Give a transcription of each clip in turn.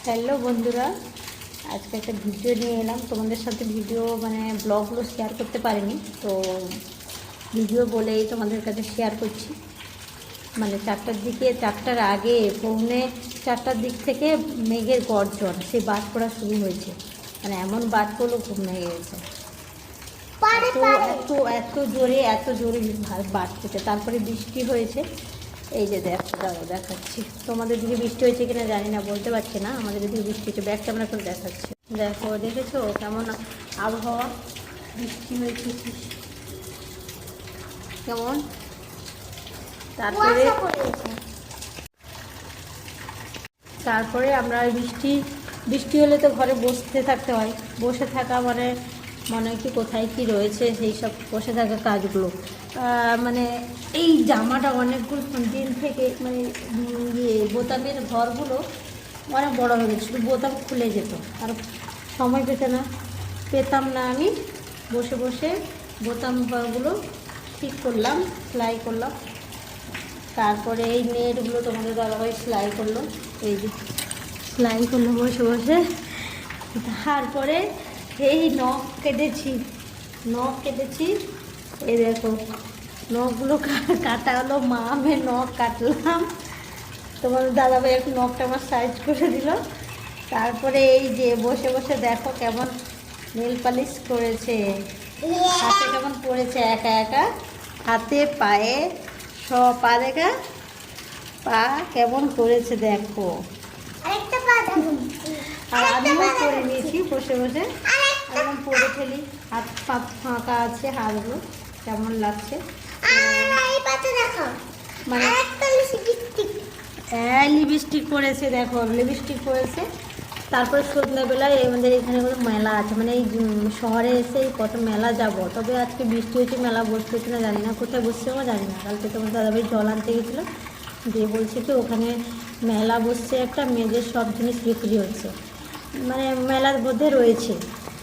Hello বন্ধুরা, আজকে একটা ভিডিও নিয়ে এলাম। তোমাদের সাথে ভিডিও ব্লগগুলো শেয়ার করতে পারিনি, তো ভিডিও বলেই তোমাদের কাছে শেয়ার করছি। 4টার আগে পৌনে 4টার দিক থেকে মেঘের গর্জন, সেই বাজ পড়া শুরু হয়েছে। এমন বাজ পড়লো, ঘুম ভেঙে গেছে। এত এত জোরে বাজ পড়ছে। তারপরে বৃষ্টি হয়েছে। এই যে দেখাচ্ছি তোমাদের দিকে বৃষ্টি হয়েছে কিনা জানি না, বলতে পারছি না। আমাদের দিকে বৃষ্টি হয়েছে, ব্যাক ক্যামেরা করে দেখাচ্ছি। দেখেছো কেমন আবহাওয়া, বৃষ্টি হয়েছে কেমন। তারপরে আমরা বৃষ্টি হলে তো ঘরে বসতে থাকতে হয়। বসে থাকা মনে হয় কি কোথায় কি রয়েছে সেই সব বসে থাকা কাজগুলো। এই জামাটা অনেকগুলো দিন থেকে বোতামের ঘরগুলো অনেক বড় হয়ে গেছে, শুধু বোতাম খুলে যেত, আর সময় পেতাম না। আমি বসে বসে বোতামগুলো ঠিক করলাম, সেলাই করলাম। তারপরে এই নেটগুলো তোমাদের দাদাভাই সেলাই করলো, এই যে সেলাই করলো বসে বসে। তারপরে এই নখ কেটেছি। এই দেখো নখগুলো কাটা হলো, মামের নখ কাটলাম। তোমাদের দাদাভাই একটু নখটা আমার সাইজ করে দিল। তারপরে এই যে বসে বসে দেখো কেমন নেল পালিশ করেছে, হাতে কেমন পড়েছে একা একা, হাতে পায়ে সব। পা কেমন করেছে দেখো। আর আমিও করে নিয়েছি বসে বসে, একদম পরে ফেলি। হাত ফাঁকা আছে, হাতগুলো কেমন লাগছে। লিপস্টিক করেছে, দেখো লিপস্টিক করেছে। তারপরে সন্ধ্যাবেলায় আমাদের এখানে কোনো মেলা আছে, এই শহরে এসে কত মেলা যাব। তবে আজকে বৃষ্টি হয়েছে, মেলা বসছে কিনা জানি না, কোথায় বসছে আমার জানি না। কালকে তোমার দাদাভাই জল আনতে গেছিলো, দিয়ে বলছে কি ওখানে মেলা বসছে একটা, মেয়েদের সব জিনিস বিক্রি হচ্ছে, মেলার মধ্যে রয়েছে।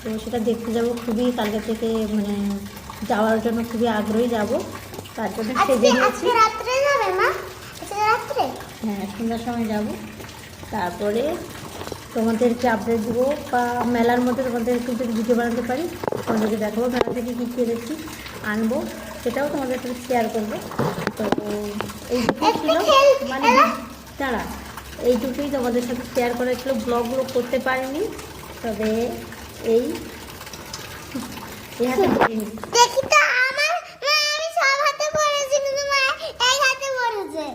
তো সেটা দেখতে যাব, খুবই কালকে থেকে যাওয়ার জন্য খুবই আগ্রহী যাব। তার জন্য সেজে নিয়েছি। হ্যাঁ, সন্ধ্যার সময় যাব। তারপরে তোমাদেরকে আপডেট দেবো, বা মেলার মধ্যে তোমাদের একটু যদি ভিডিও বানাতে পারি তোমাদেরকে দেখাবো মেলা থেকে কী কিনেছি আনবো, সেটাও তোমাদের সাথে শেয়ার করবো। তো এইটুকুই ছিল, দাঁড়া, এইটুকুই তোমাদের সাথে শেয়ার করা ছিল। ব্লগগুলো করতে পারিনি, তবে এই হাতে দেখি তো আমার আমি সব হাতে পড়েছি, কিন্তু এই হাতে পড়েছে।